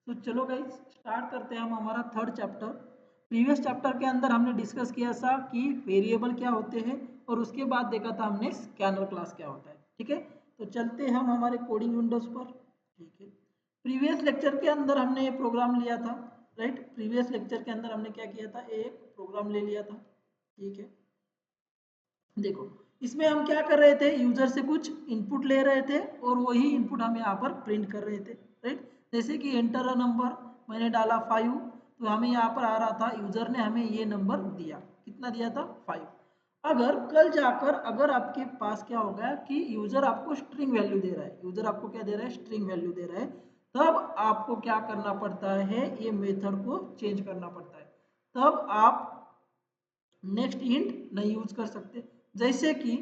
तो चलो guys start करते हैं हम हमारा थर्ड चैप्टर। प्रीवियस चैप्टर के अंदर हमने डिस्कस किया था कि वेरिएबल क्या होते हैं और उसके बाद देखा था हमने स्कैनर क्लास क्या होता है। ठीक है, तो चलते हैं हम हमारे कोडिंग विंडोज पर। ठीक है, प्रीवियस लेक्चर के अंदर हमने ये प्रोग्राम लिया था। राइट, प्रीवियस लेक्चर के अंदर हमने क्या किया था, एक प्रोग्राम ले लिया था। ठीक है, देखो इसमें हम क्या कर रहे थे, यूजर से कुछ इनपुट ले रहे थे और वही इनपुट हम यहाँ पर प्रिंट कर रहे थे। राइट, जैसे कि एंटर अ नंबर मैंने डाला 5, तो हमें यहाँ पर आ रहा था यूजर ने हमें ये नंबर दिया, कितना दिया था 5। अगर कल जाकर अगर आपके पास क्या होगा कि यूजर आपको स्ट्रिंग वैल्यू दे रहा है, यूजर आपको क्या दे रहा है, स्ट्रिंग वैल्यू दे रहा है, तब आपको क्या करना पड़ता है, ये मेथड को चेंज करना पड़ता है। तब आप नेक्स्ट इंट नहीं यूज कर सकते। जैसे कि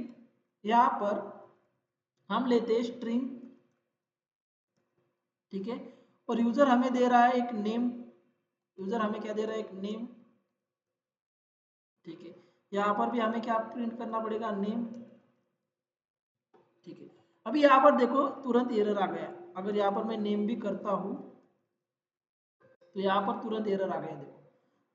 यहाँ पर हम लेते हैं स्ट्रिंग, ठीक है, और यूजर हमें दे रहा है एक नेम, यूजर हमें क्या दे रहा है, एक नेम। ठीक है, यहाँ पर भी हमें क्या प्रिंट करना पड़ेगा, नेम। ठीक है, अभी यहाँ पर देखो तुरंत एरर आ गया। अगर यहाँ पर मैं नेम भी करता हूँ तो यहाँ पर तुरंत एरर आ गया। देखो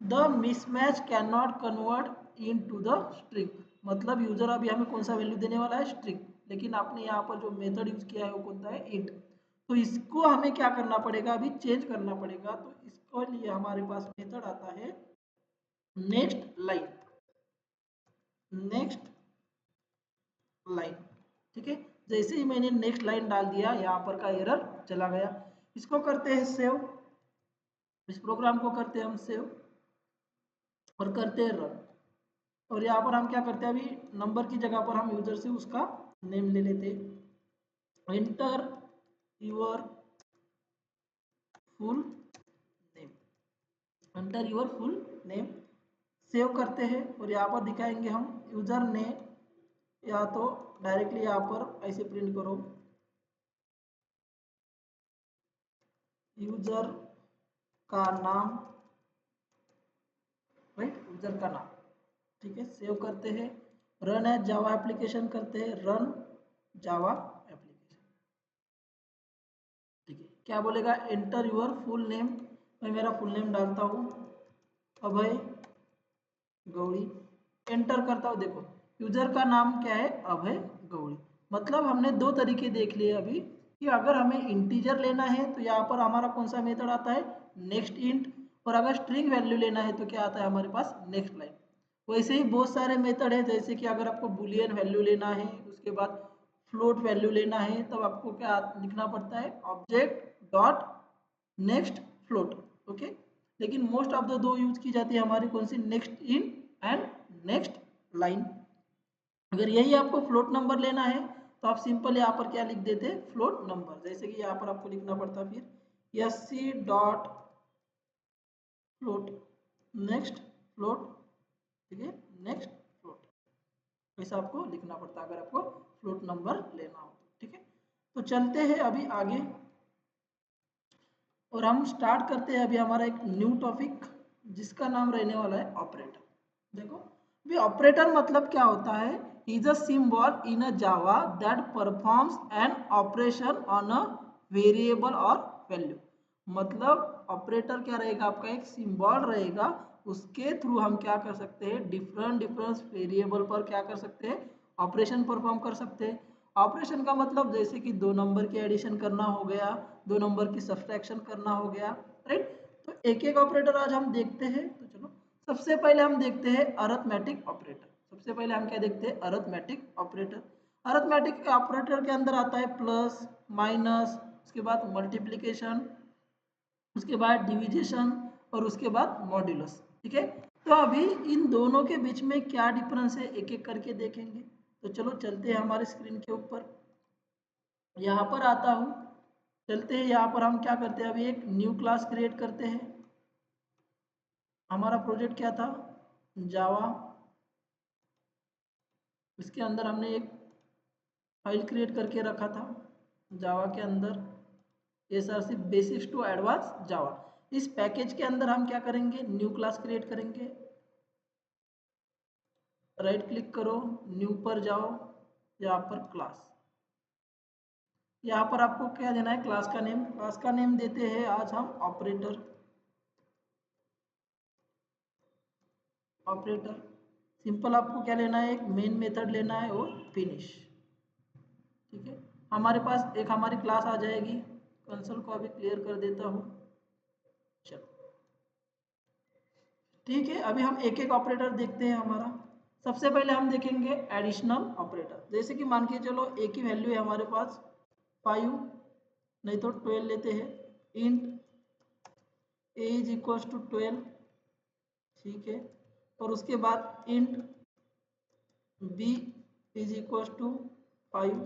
the mismatch can not convert in to the string, मतलब यूजर अभी हमें कौन सा वैल्यू देने वाला है, स्ट्रिंग, लेकिन आपने यहाँ पर जो मेथड यूज किया है वो कौन सा है, इंट। तो इसको हमें क्या करना पड़ेगा, अभी चेंज करना पड़ेगा। तो इसके लिए हमारे पास मेथड आता है नेक्स्ट लाइन, नेक्स्ट लाइन। ठीक है, जैसे ही मैंने नेक्स्ट लाइन डाल दिया यहाँ पर का एरर चला गया। इसको करते हैं सेव, इस प्रोग्राम को करते हैं हम सेव और करते हैं रन। और यहाँ पर हम क्या करते हैं, अभी नंबर की जगह पर हम यूजर से उसका नेम ले लेते हैं। Enter your full name, enter your full name, save करते हैं और यहाँ पर दिखाएंगे हम यूजर ने, या तो डायरेक्टली यहाँ पर ऐसे प्रिंट करो यूजर का नाम, राइट, यूजर का नाम। ठीक है, सेव करते हैं, रन एज जावा एप्लीकेशन करते हैं, रन जावा एप्लीकेशन। ठीक है, क्या बोलेगा, एंटर योर फुल नेम, मैं मेरा फुल नेम डालता हूँ अभय गौड़ी, एंटर करता हूँ। देखो यूजर का नाम क्या है, अभय गौड़ी। मतलब हमने दो तरीके देख लिए अभी कि अगर हमें इंटीजर लेना है तो यहाँ पर हमारा कौन सा मेथड आता है, नेक्स्ट इंट, और अगर स्ट्रिंग वैल्यू लेना है तो क्या आता है हमारे पास, नेक्स्ट लाइन। वैसे ही बहुत सारे मेथड है, जैसे कि अगर आपको बुलियन वैल्यू लेना है, उसके बाद फ्लोट वैल्यू लेना है, तब आपको क्या लिखना पड़ता है, object dot next float. Okay, लेकिन मोस्ट ऑफ द दो यूज की जाती है हमारी कौन सी, next in and next line. अगर यही आपको फ्लोट नंबर लेना है तो आप सिंपल यहाँ पर क्या लिख देते, फ्लोट नंबर। जैसे कि यहाँ पर आपको लिखना पड़ता फिर S C dot float, next float. ठीक है, नेक्स्ट फ्लोट, ऐसा आपको लिखना पड़ता है अगर आपको फ्लोट नंबर लेना हो। ठीक है, तो चलते हैं अभी आगे और हम स्टार्ट करते हैं अभी हमारा एक न्यू टॉपिक जिसका नाम रहने वाला है ऑपरेटर। देखो भी ऑपरेटर मतलब क्या होता है, is a symbol in a Java that performs an operation on a variable और वैल्यू। मतलब ऑपरेटर क्या रहेगा, आपका एक सिंबल रहेगा, उसके थ्रू हम क्या कर सकते हैं, डिफरेंट डिफरेंट वेरिएबल पर क्या कर सकते हैं, ऑपरेशन परफॉर्म कर सकते हैं। ऑपरेशन का मतलब जैसे कि दो नंबर की एडिशन करना हो गया, दो नंबर की सब्सट्रैक्शन करना हो गया। राइट, तो एक एक ऑपरेटर आज हम देखते हैं। तो चलो सबसे पहले हम देखते हैं अरिथमेटिक ऑपरेटर। सबसे पहले हम क्या देखते हैं, अरिथमेटिक ऑपरेटर। अरिथमेटिक ऑपरेटर के अंदर आता है प्लस, माइनस, उसके बाद मल्टीप्लिकेशन, उसके बाद डिविजेशन और उसके बाद मॉड्यूलस। ठीक है, तो अभी इन दोनों के बीच में क्या डिफरेंस है एक एक करके देखेंगे। तो चलो चलते हैं हमारे स्क्रीन के ऊपर, यहाँ पर आता हूँ, चलते हैं। यहाँ पर हम क्या करते हैं, अभी एक न्यू क्लास क्रिएट करते हैं। हमारा प्रोजेक्ट क्या था, जावा, इसके अंदर हमने एक फाइल क्रिएट करके रखा था जावा के अंदर, SRC basics to advance Java. इस पैकेज के अंदर हम क्या करेंगे, न्यू क्लास क्रिएट करेंगे। राइट क्लिक करो, न्यू पर जाओ, यहाँ पर क्लास, यहाँ पर आपको क्या देना है, क्लास का नेम। क्लास का नेम देते हैं आज हम ऑपरेटर। ऑपरेटर सिंपल आपको क्या लेना है, एक मेन मेथड लेना है और फिनिश। ठीक है, हमारे पास एक हमारी क्लास आ जाएगी। कंसोल को अभी क्लियर कर देता हूँ। चलो ठीक है, अभी हम एक एक ऑपरेटर देखते हैं हमारा। सबसे पहले हम देखेंगे एडिशनल ऑपरेटर। जैसे कि मान के चलो एक ही वैल्यू है हमारे पास 5, नहीं तो 12 लेते हैं। Int a is equal to 12, ठीक है, और उसके बाद int b is equal to 5,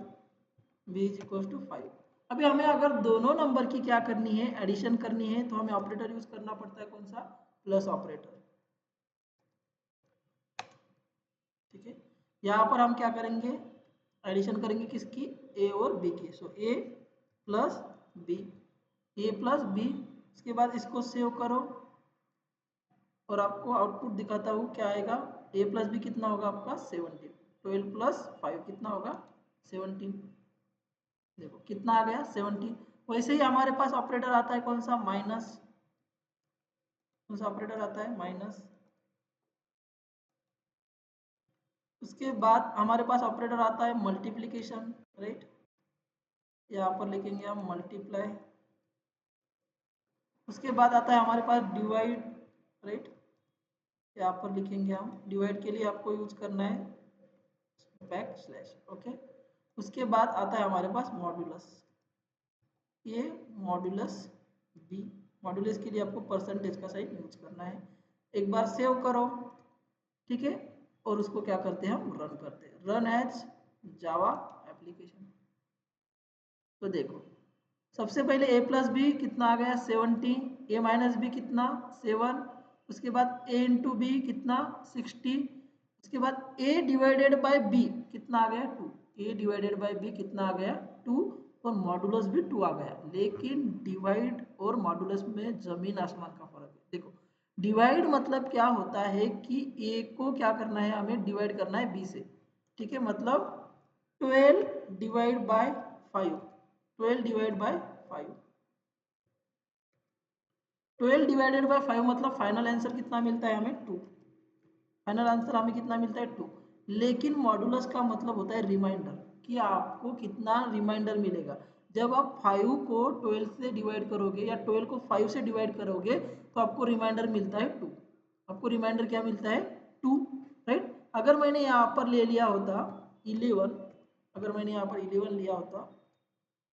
b is equal to 5। अभी हमें अगर दोनों नंबर की क्या करनी है, एडिशन करनी है, तो हमें ऑपरेटर यूज करना पड़ता है, कौन सा, प्लस ऑपरेटर। ठीक है, यहाँ पर हम क्या करेंगे, एडिशन करेंगे किसकी, ए और बी की। सो ए प्लस बी, ए प्लस बी। उसके बाद इसको सेव करो और आपको आउटपुट दिखाता हूँ क्या आएगा। ए प्लस बी कितना होगा आपका 17, 12 प्लस 5 कितना होगा 17। देखो कितना आ गया 17। वैसे ही हमारे पास ऑपरेटर आता है कौन सा, माइनस। कौन सा ऑपरेटर आता है, माइनस। उसके बाद हमारे पास ऑपरेटर आता है मल्टीप्लिकेशन, राइट। यहाँ पर लिखेंगे हम मल्टीप्लाई। उसके बाद आता है हमारे पास डिवाइड, राइट। यहाँ पर लिखेंगे हम डिवाइड के लिए आपको यूज करना है बैक स्लैश, ओके। उसके बाद आता है हमारे पास मॉड्यूलस। ये मॉड्यूलस बी, मॉड्यूलस के लिए आपको परसेंटेज का साइन यूज करना है। एक बार सेव करो, ठीक है, और उसको क्या करते हैं हम, रन करते हैं, रन एज जावा एप्लीकेशन। तो देखो सबसे पहले ए प्लस बी कितना आ गया 70, ए माइनस बी कितना 7, उसके बाद ए इंटू बी कितना 60, उसके बाद ए डिवाइडेड बाय बी कितना आ गया 2, ए डिवाइडेड बाय बी कितना आ गया 2, और मॉडुलस भी 2 आ गया। लेकिन डिवाइड और मॉडुलस में जमीन आसमान का फर्क है। देखो डिवाइड मतलब क्या होता है कि ए को क्या करना है, हमें डिवाइड करना है बी से। ठीक है, मतलब 12 divide by 5, 12 divide by 5, 12 divided by 5 मतलब फाइनल आंसर कितना मिलता है हमें 2। फाइनल आंसर हमें कितना मिलता है 2। लेकिन मॉडुलस का मतलब होता है रिमाइंडर, कि आपको कितना रिमाइंडर मिलेगा। जब आप 5 को 12 से डिवाइड करोगे या 12 को 5 से डिवाइड करोगे तो आपको रिमाइंडर मिलता है 2। आपको रिमाइंडर क्या मिलता है 2, राइट। अगर मैंने यहाँ पर ले लिया होता 11, अगर मैंने यहाँ पर 11 लिया होता,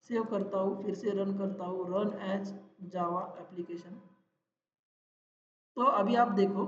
सेव करता हूँ, फिर से रन करता हूँ, रन एज जावा एप्लीकेशन। तो अभी आप देखो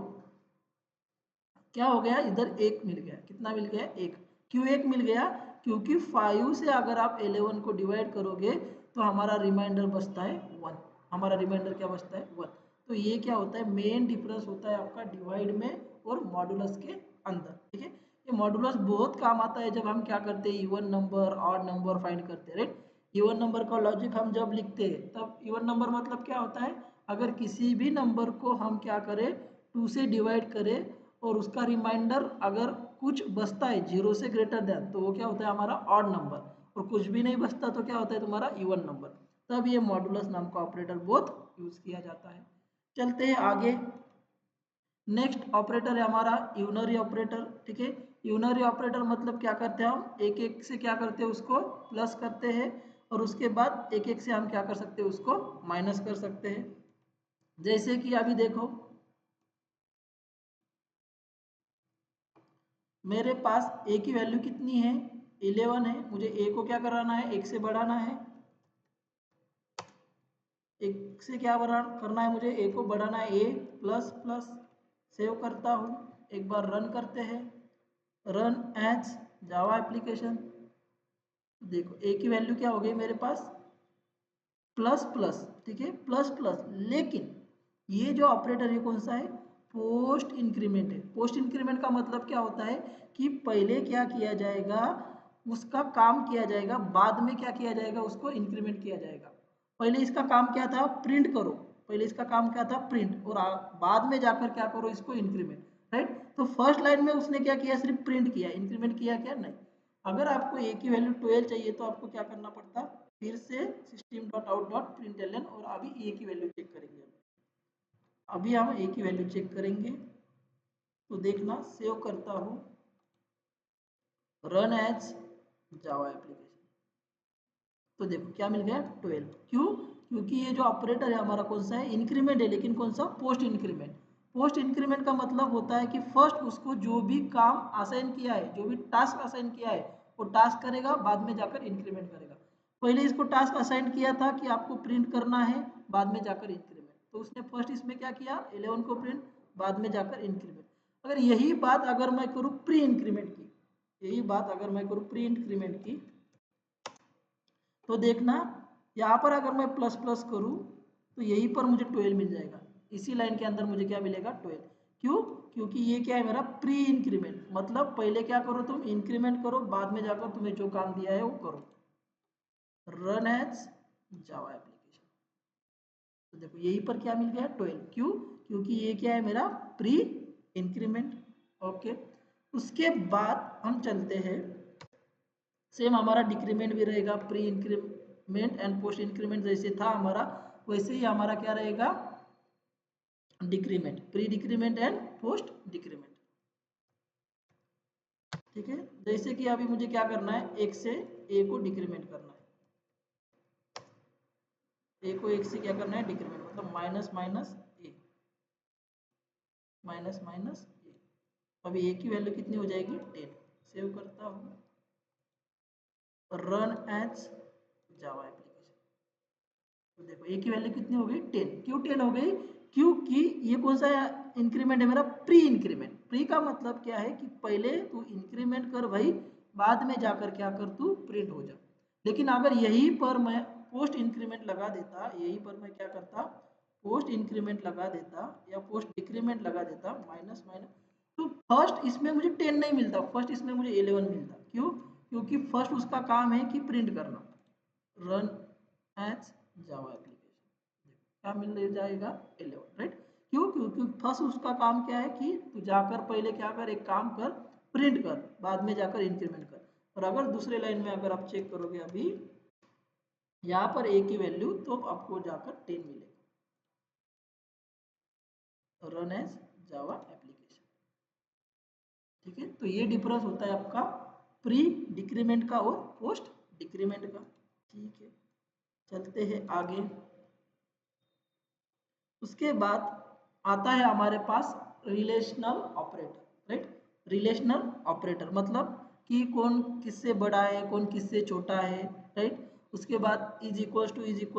क्या हो गया, इधर एक मिल गया, कितना मिल गया एक। क्यों एक मिल गया, क्योंकि 5 से अगर आप 11 को डिवाइड करोगे तो हमारा रिमाइंडर बचता है 1। हमारा रिमाइंडर क्या बचता है 1। तो ये क्या होता है, मेन डिफरेंस होता है आपका डिवाइड में और मॉडुलस के अंदर। ठीक है, ये मॉडुलस बहुत काम आता है जब हम क्या करते हैं, even number odd number find करते हैं, राइट। इवन नंबर का लॉजिक हम जब लिखते हैं तब इवन नंबर मतलब क्या होता है, अगर किसी भी नंबर को हम क्या करें 2 से डिवाइड करें और उसका रिमाइंडर अगर कुछ बचता है 0 से ग्रेटर देन, तो वो क्या होता है हमारा ऑड नंबर, और कुछ भी नहीं बचता तो क्या होता है तुम्हारा इवन नंबर। तब ये मॉडुलस नाम का ऑपरेटर बहुत यूज किया जाता है। चलते हैं आगे। नेक्स्ट ऑपरेटर है हमारा यूनरी ऑपरेटर। ठीक है, यूनरी ऑपरेटर मतलब क्या करते हैं, हम एक एक से क्या करते हैं उसको प्लस करते हैं, और उसके बाद एक एक से हम क्या कर सकते हैं उसको माइनस कर सकते हैं। जैसे कि अभी देखो मेरे पास ए की वैल्यू कितनी है 11 है, मुझे ए को क्या कराना है, एक से बढ़ाना है। एक से क्या बढ़ा करना है मुझे, ए को बढ़ाना है, ए प्लस प्लस। सेव करता हूँ, एक बार रन करते हैं, रन एज जावा एप्लीकेशन। देखो ए की वैल्यू क्या हो गई मेरे पास प्लस प्लस, ठीक है प्लस प्लस। लेकिन ये जो ऑपरेटर है कौन सा है, पोस्ट इंक्रीमेंट है। पोस्ट इंक्रीमेंट का मतलब क्या होता है कि पहले क्या किया जाएगा, उसका काम किया जाएगा, बाद में क्या किया जाएगा, उसको इंक्रीमेंट किया जाएगा। पहले इसका काम क्या था, प्रिंट करो। पहले इसका काम क्या था, प्रिंट, और बाद में जाकर क्या करो, इसको इंक्रीमेंट, राइट। तो फर्स्ट लाइन में उसने क्या किया, सिर्फ प्रिंट किया, इंक्रीमेंट किया क्या नहीं। अगर आपको ए की वैल्यू 12 चाहिए तो आपको क्या करना पड़ता, फिर से system dot out dot println और अभी ए की वैल्यू चेक करेंगे। अभी हम ए की वैल्यू चेक करेंगे तो देखना सेव करता हूँ रन एज जावा एप्लीकेशन। तो देखो क्या मिल गया 12। क्यों? क्योंकि ये जो ऑपरेटर है हमारा कौन सा है, इंक्रीमेंट है, लेकिन कौन सा, पोस्ट इंक्रीमेंट। पोस्ट इंक्रीमेंट का मतलब होता है कि फर्स्ट उसको जो भी काम असाइन किया है, जो भी टास्क असाइन किया है वो टास्क करेगा, बाद में जाकर इंक्रीमेंट करेगा। पहले इसको टास्क असाइन किया था कि आपको प्रिंट करना है, बाद में जाकर इंक्रीमेंट, तो उसने फर्स्ट इसमें क्या किया 11 को प्रिंट, बाद में जाकर इंक्रीमेंट। अगर यही बात अगर मैं करूँ प्री इंक्रीमेंट की, यही बात अगर मैं करूँ प्री इंक्रीमेंट की, तो देखना यहाँ पर अगर मैं प्लस प्लस करूँ तो यहीं पर मुझे 12 मिल जाएगा। इसी लाइन के अंदर मुझे क्या मिलेगा 12। क्यों? क्योंकि ये क्या है मेरा प्री इंक्रीमेंट, मतलब पहले क्या करो तुम इंक्रीमेंट करो, बाद में जाकर तुम्हें जो काम दिया है वो करो। Run as Java application. तो देखो यहीं पर क्या मिल गया 12। क्यों? क्योंकि ये क्या है मेरा प्री इंक्रीमेंट। ओके, उसके बाद हम चलते हैं, सेम हमारा डिक्रीमेंट भी रहेगा, pre increment and post increment जैसे था हमारा, वैसे ही हमारा क्या रहेगा decrement, pre decrement and post decrement. ठीक है, जैसे कि अभी मुझे क्या करना है, एक से ए को डिक्रीमेंट करना है, ए को एक से क्या करना है डिक्रीमेंट, मतलब माइनस माइनस ए, माइनस माइनस ए। अभी ए की वैल्यू कितनी हो जाएगी 10। सेव करता हूँ, रन एज जावा एप्लीकेशन। तो देखो ए की वैल्यू कितनी हो गई 10। क्यों 10 हो गई? क्योंकि ये कौन सा इंक्रीमेंट है मेरा, प्री इंक्रीमेंट। प्री का मतलब क्या है कि पहले तू इंक्रीमेंट कर भाई, बाद में जाकर क्या कर तू प्रिंट हो जा। लेकिन अगर यहीं पर मैं पोस्ट इंक्रीमेंट लगा देता, यहीं पर मैं क्या करता पोस्ट इंक्रीमेंट लगा देता या पोस्ट डिक्रीमेंट लगा देता, माइनस माइनस, तो फर्स्ट इसमें मुझे 10 नहीं मिलता, फर्स्ट इसमें मुझे 11 मिलता। क्यों? क्योंकि फर्स्ट उसका काम है कि प्रिंट करना। रन एज जावा एप्लीकेशन, क्या मिल जाएगा 11, राइट। क्यों? क्योंकि फर्स्ट उसका काम क्या है कि तू जाकर पहले क्या कर, एक काम कर, प्रिंट कर, बाद में जाकर इंक्रीमेंट कर। और अगर दूसरे लाइन में अगर आप चेक करोगे अभी यहाँ पर ए की वैल्यू, तो आपको जाकर 10 मिलेगा। Run as Java application. ठीक है, तो ये डिफरेंस होता है आपका प्री डिक्रीमेंट का और पोस्ट डिक्रीमेंट का। ठीक है, चलते हैं आगे। उसके बाद आता है हमारे पास relational operator, right. Relational operator मतलब कि कौन किससे बड़ा है, कौन किससे छोटा है, राइट। उसके बाद इज इक्वल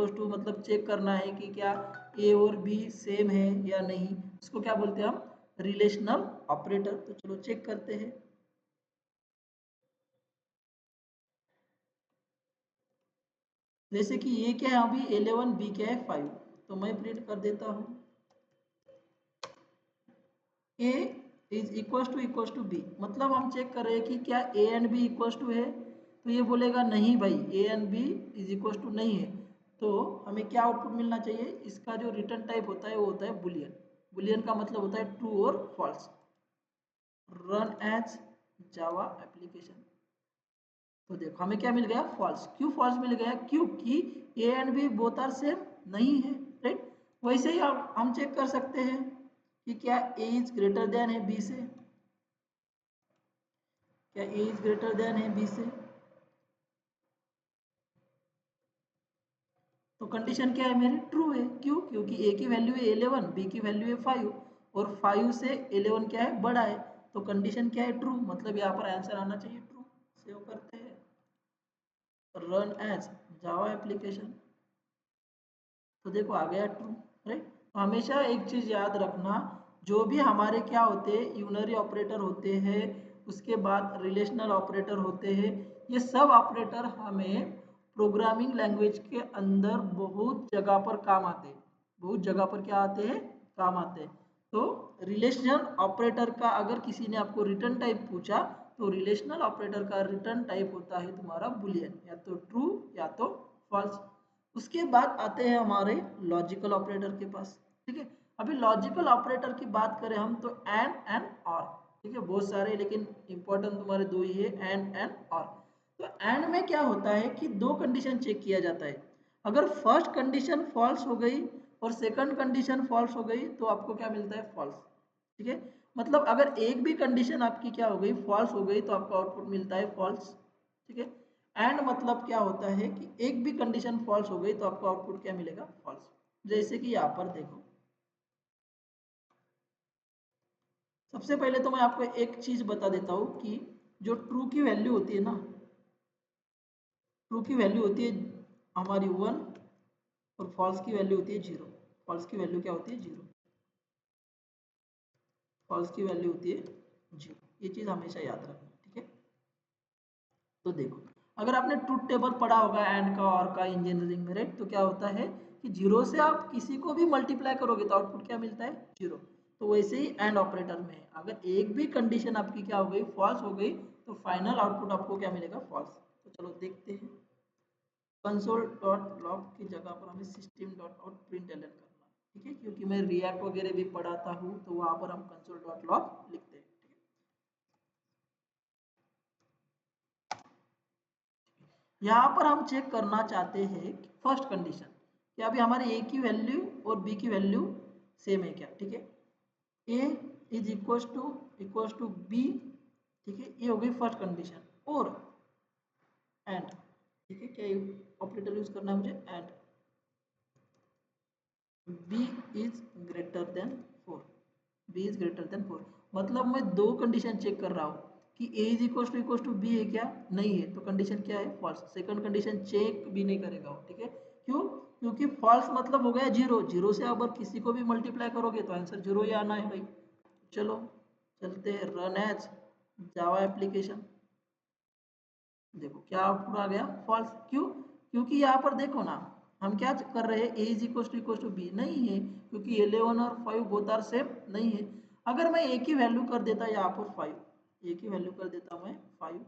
टू मतलब चेक करना है कि क्या ए और बी सेम है या नहीं, उसको क्या बोलते हैं हम, रिलेशनल ऑपरेटर। तो चलो चेक करते हैं। जैसे कि ये क्या है अभी 11, बी क्या है 5, तो मैं प्रिंट कर देता हूँ a is equal to b, मतलब हम चेक कर रहे हैं कि क्या a and b equal to है, तो ये बोलेगा नहीं भाई a and b is equal to नहीं है। तो हमें क्या आउटपुट मिलना चाहिए, इसका जो रिटर्न टाइप होता है वो होता है बुलियन। बुलियन का मतलब होता है ट्रू और false. Run as Java application. तो देखो हमें क्या मिल गया फॉल्स। क्यों फॉल्स मिल गया? क्योंकि a and b both are same नहीं है, राइट। वैसे ही हम चेक कर सकते हैं कि क्या ए इज ग्रेटर देन है बी से, क्या ए इज ग्रेटर देन है बी से। तो कंडीशन क्या है मेरी, ट्रू है। क्यों? क्योंकि ए की वैल्यू है 11, बी की वैल्यू है 5 और 5 से 11 क्या है बड़ा है, तो कंडीशन क्या है ट्रू, मतलब यहाँ पर आंसर आना चाहिए ट्रू। सेव करते हैं, रन एज जावा एप्लीकेशन। तो देखो आ गया ट्रू, राइट। तो हमेशा एक चीज याद रखना, जो भी हमारे क्या होते हैं यूनरी ऑपरेटर होते हैं, उसके बाद रिलेशनल ऑपरेटर होते हैं, ये सब ऑपरेटर हमें प्रोग्रामिंग लैंग्वेज के अंदर बहुत जगह पर काम आते हैं, बहुत जगह पर क्या आते हैं काम आते हैं। तो रिलेशनल ऑपरेटर का अगर किसी ने आपको रिटर्न टाइप पूछा, तो रिलेशनल ऑपरेटर का रिटर्न टाइप होता है तुम्हारा बुलियन, या तो ट्रू या तो फॉल्स। उसके बाद आते हैं हमारे लॉजिकल ऑपरेटर के पास। ठीक है, अभी लॉजिकल ऑपरेटर की बात करें हम तो एंड और, ठीक है बहुत सारे, लेकिन इंपॉर्टेंट तुम्हारे दो ही है एंड और। तो एंड में क्या होता है कि दो कंडीशन चेक किया जाता है। अगर फर्स्ट कंडीशन फॉल्स हो गई और सेकंड कंडीशन फॉल्स हो गई तो आपको क्या मिलता है, फॉल्स। ठीक है, मतलब अगर एक भी कंडीशन आपकी क्या हो गई, फॉल्स हो गई, तो आपको आउटपुट मिलता है फॉल्स। ठीक है, एंड मतलब क्या होता है कि एक भी कंडीशन फॉल्स हो गई तो आपको आउटपुट क्या मिलेगा, फॉल्स। जैसे कि यहाँ पर देखो, सबसे पहले तो मैं आपको एक चीज बता देता हूँ कि जो ट्रू की वैल्यू होती है ना, ट्रू की वैल्यू होती है हमारी 1 और फॉल्स की वैल्यू होती है 0। फॉल्स की वैल्यू क्या होती है, 0। फॉल्स की वैल्यू होती है 0। ये चीज़ हमेशा याद रखना। ठीक है, तो देखो, अगर आपने ट्रूथ टेबल पढ़ा होगा एंड का और का इंजीनियरिंग में, राइट, तो क्या होता है कि 0 से आप किसी को भी मल्टीप्लाई करोगे तो आउटपुट क्या मिलता है, 0। तो वैसे ही एंड ऑपरेटर में अगर एक भी कंडीशन आपकी क्या हो गई, फॉल्स हो गई, तो फाइनल आउटपुट आपको क्या मिलेगा, फॉल्स। तो चलो देखते हैं। कंसोल डॉट लॉग की जगह पर हमें system dot out print L करना है। ठीक है, क्योंकि मैं रिएक्ट वगैरह भी पढ़ाता हूँ तो वहाँ पर हम कंसोल डॉट लॉग लिखते हैं। ठीक है, यहाँ पर हम चेक करना चाहते हैं फर्स्ट कंडीशन कि अभी हमारे ए की वैल्यू और बी की वैल्यू सेम है क्या। ठीक है, ए इज इक्वल टू बी। ठीक है, ये हो गई फर्स्ट कंडीशन। और एंड, ठीक है, क्या ऑपरेटर यूज करना है मुझे, and b is greater than 4। b is greater than 4 मतलब मैं दो कंडीशन चेक कर रहा हूँ कि a is equal to b है क्या, नहीं है, तो कंडीशन क्या है, फॉल्स। सेकंड कंडीशन चेक भी नहीं करेगा वो। ठीक है, क्यों, क्योंकि फॉल्स मतलब हो गया 0। 0 से अगर किसी को भी मल्टीप्लाई करोगे तो आंसर 0 ही आना है भाई। चलो चलते हैं, रन एज जावा एप्लीकेशन। देखो क्या आउटपुट आ गया, फॉल्स। क्यों, क्योंकि यहाँ पर देखो ना, हम क्या कर रहे हैं, ए इज इक्वल टू बी नहीं है, क्योंकि 11 और 5 बोथ आर सेम नहीं है। अगर मैं ए की वैल्यू कर देता यहाँ पर 5, ए की वैल्यू कर देता मैं 5,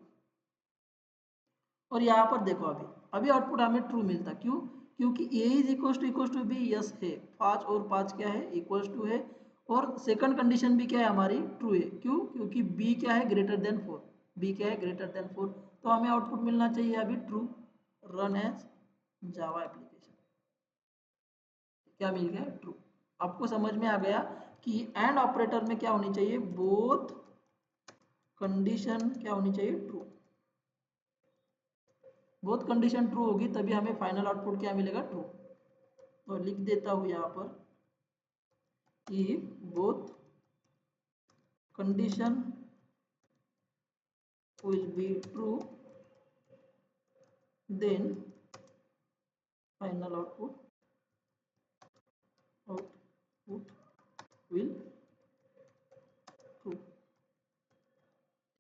और यहाँ पर देखो अभी अभी आउटपुट हमें ट्रू मिलता। क्यों, क्योंकि A is equal to B, yes है, 5 और 5 क्या है, इक्वल टू है। और सेकंड कंडीशन भी क्या है हमारी, ट्रू है। क्यों, क्योंकि बी क्या है, ग्रेटर देन 4। बी क्या है, ग्रेटर देन 4, तो हमें आउटपुट मिलना चाहिए अभी true. Run as Java application, क्या मिल गया, ट्रू। आपको समझ में आ गया कि एंड ऑपरेटर में क्या होनी चाहिए, बोथ कंडीशन क्या होनी चाहिए, ट्रू। बोथ कंडीशन ट्रू होगी तभी हमें फाइनल आउटपुट क्या मिलेगा, ट्रू। तो लिख देता हूं यहाँ पर, if both condition will be true then final output will true।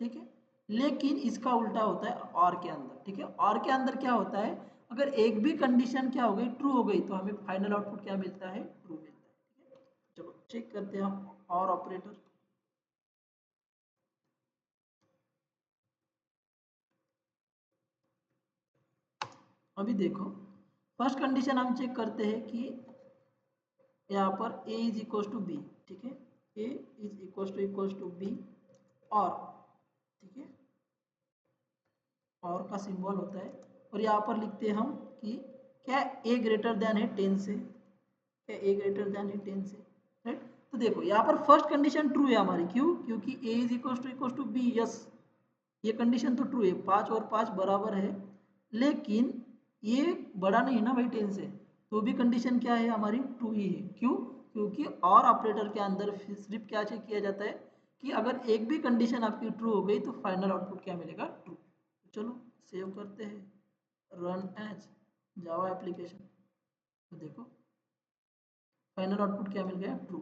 ठीक है, लेकिन इसका उल्टा होता है और के अंदर। ठीक है, और के अंदर क्या होता है, अगर एक भी कंडीशन क्या हो गई, ट्रू हो गई, तो हमें फाइनल आउटपुट क्या मिलता है, ट्रू मिलता है। ठीक है, चलो चेक करते हैं हम और ऑपरेटर। अभी देखो, फर्स्ट कंडीशन हम चेक करते हैं कि यहाँ पर a is equal to b. ठीक है, a is equal to b, और, ठीक है, और का सिंबल होता है। और यहाँ पर लिखते हैं हम कि क्या a ग्रेटर देन है 10 से, क्या a ग्रेटर देन है 10 से, राइट। तो देखो यहाँ पर फर्स्ट कंडीशन ट्रू है हमारी। क्यों, क्योंकि a is equal to B, yes, ये कंडीशन तो ट्रू है, 5 और 5 बराबर है। लेकिन ये बड़ा नहीं है ना भाई 10 से, तो भी कंडीशन क्या है हमारी, ट्रू ही है। क्यों, क्योंकि और ऑपरेटर के अंदर सिर्फ क्या चेक किया जाता है कि अगर एक भी कंडीशन आपकी ट्रू हो गई तो फाइनल आउटपुट क्या मिलेगा, ट्रू। चलो सेव करते हैं, रन एज जावा एप्लीकेशन। तो देखो फाइनल आउटपुट क्या मिल गया, ट्रू।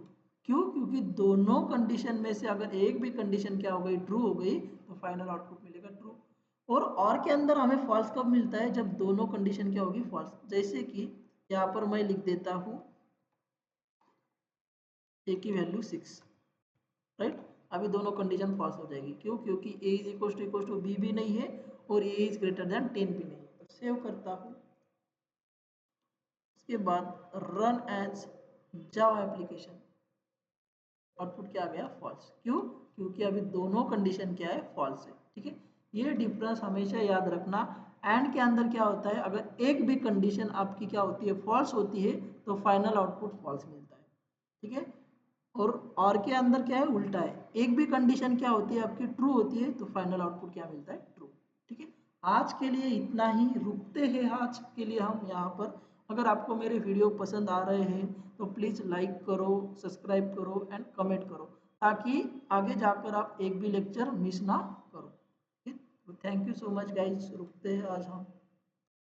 क्यों, क्योंकि दोनों कंडीशन में से अगर एक भी कंडीशन क्या हो गई, ट्रू हो गई, तो फाइनल आउटपुट मिलेगा ट्रू। और के अंदर हमें फॉल्स कब मिलता है, जब दोनों कंडीशन क्या होगी, फॉल्स। जैसे कि यहाँ पर मैं लिख देता हूँ ए की वैल्यू 6, राइट। अभी दोनों कंडीशन फॉल्स हो जाएगी। क्यों, क्योंकि A is equal to B भी नहीं है और ए इज ग्रेटर देन 10 भी नहीं है। तो सेव करता हूँ, इसके बाद run as Java application. Output क्या आ गया, फॉल्स। क्यों, क्योंकि अभी दोनों कंडीशन क्या है, फॉल्स है। ठीक है, ये डिफरेंस हमेशा याद रखना। एंड के अंदर क्या होता है, अगर एक भी कंडीशन आपकी क्या होती है, फॉल्स होती है, तो फाइनल आउटपुट फॉल्स मिलता है। ठीक है। और के अंदर क्या है, उल्टा है, एक भी कंडीशन क्या होती है आपकी ट्रू होती है, तो फाइनल आउटपुट क्या मिलता है, ट्रू। ठीक है। आज के लिए इतना ही, रुकते हैं आज के लिए हम यहाँ पर। अगर आपको मेरे वीडियो पसंद आ रहे हैं तो प्लीज़ लाइक करो, सब्सक्राइब करो एंड कमेंट करो, ताकि आगे जाकर आप एक भी लेक्चर मिस ना करो। ठीक। Thank you so much guys, रुकते हैं आज हम।